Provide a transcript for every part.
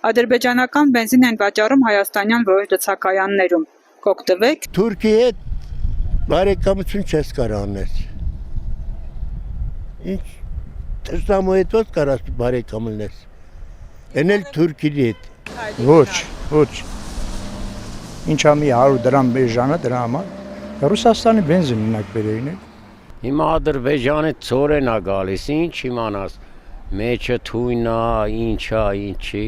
Ադրբեջանական բենզին են վաճառում հայաստանյան որոշ լցակայաններում։ Կօգտվեք։ Թուրքի հետ բարեկամություն չես կարող անել։ Ինչ տեսամու հետ ո՞ց կարաս բարեկամ լինես։ Էնել Թուրքի հետ։ Ոչ։ Ինչ ամի 100 դրամ բեժանը դրա համար Ռուսաստանի բենզին ունակ բերեին է։ Հիմա Ադրբեջանի ծորեն է գալիս, ինչ իմանաս, մեջը թույն է, ինչի,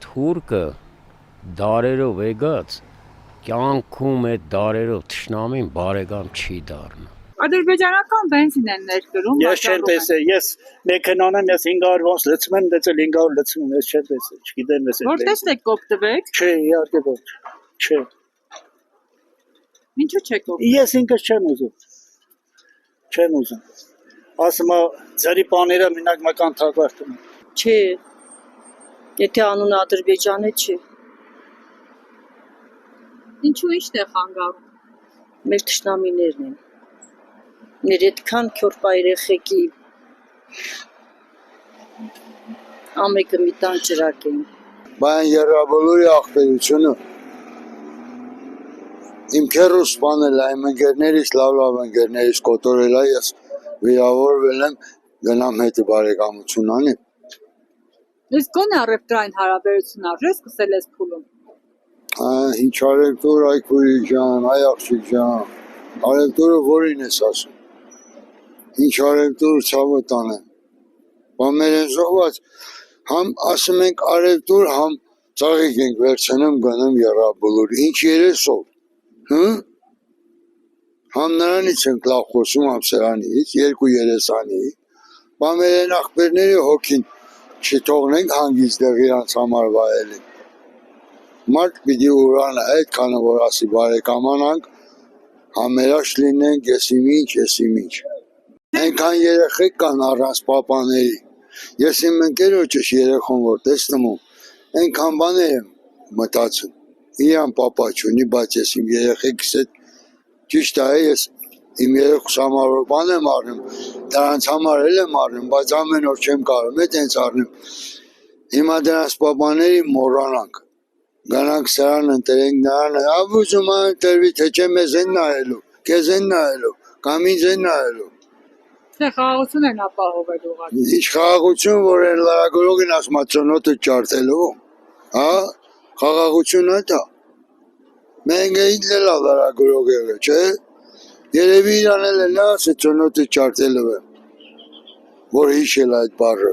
թուրքը դարերով եկած, կյանքում այդ դարերով թշնամին բարեկամ չի դառնա։ Ադրբեջանական բենզին են ներկրում։ Ես չեմ տեսել, ես մեքենան եմ, ես 500 ոնց լցում եմ, դեծել 500 լցում եմ, ես չեմ տեսել, չգիտեմ ես։ Որտե՞ղ եք կօգտվեք։ Չէ, իհարկե ոչ։ Չէ։ Ինչու չեք օգտվում։ Ես ինքս չեմ ուզում։ Չեմ ուզում։ Ասում եմ, ձերի բաները մենակ մկան թակարդում են։ Չէ։ Եթե անունը Ադրբեջան է, չէ։ Ինչու ի՞նչն է խանգարում։ Մեր թշնամիներն են։ Մեր այդքան քյորպա երեխեքի ամեկը մի տան ճրակ են։ Բան երրաբոլորի աղբերությունը իմ քերուս սպանել է, իմ ընկերներից լավ ընկերներից կոտորել է, ես վիրավորվել եմ, գնամ հետը բարեկամություն անեմ։ Իսկ գոնե առևտրային հարաբերություն արժե սկսել ես փուլում։ Ինչ արևտուր, այ քույրի ջան, այ աղջիկ ջան, արևտուրը որին ես ասում։ Ինչ արևտուր ցավը տանեմ։ Բա մեր են զոհված, համ ասում ենք արևտուր, համ ծաղիկ ենք վերցնում գնում երրաբոլոր, ինչ երեսով, համ նրանից ենք լավ խոսում, համ սրանից, երկու երեսանի, բա մեր են աղբերների հոգին չթողնենք հանգից դեղ իրանց համար վայելին։ Մարդ պիտի ուրանը այդքանը, որ ասի բարեկամանանք, համերաշ լինենք, ես իմ ինչ։ Այնքան երեխեք կան առանց պապաների, ես իմ ընկերոջս երեխոն որ տեսնում եմ, այնքան բաներ եմ մտածում, իրան պապա չունի, բայց ես իմ երեխեքս հետ ճիշտ է, ես իմ երեխուս համար որ բան եմ առնում, դրանց համար էլ եմ առնում, բայց ամեն օր չեմ կարող, հետ հենց առնում, հիմա դրանց պապաների մոռանանք, գանանք սրան ընտրենք նրան, ավուզում ընտրվի, թե չէ մեզ են նայելու, կեզ են նայելու, կամ ինձ են նայելու։ Թե խաղաղություն են ապահովել ուղղակի։ Ինչ խաղաղություն, որ են լարագորոգին ասում ծնոտը ջարդելու, խաղաղություն է դա։ Մենք էինք լարագորոգ եղել, չէ։ Երևի իրան էլ է ասել ծնոտը ջարդելու է, որ հիշել այդ բառը։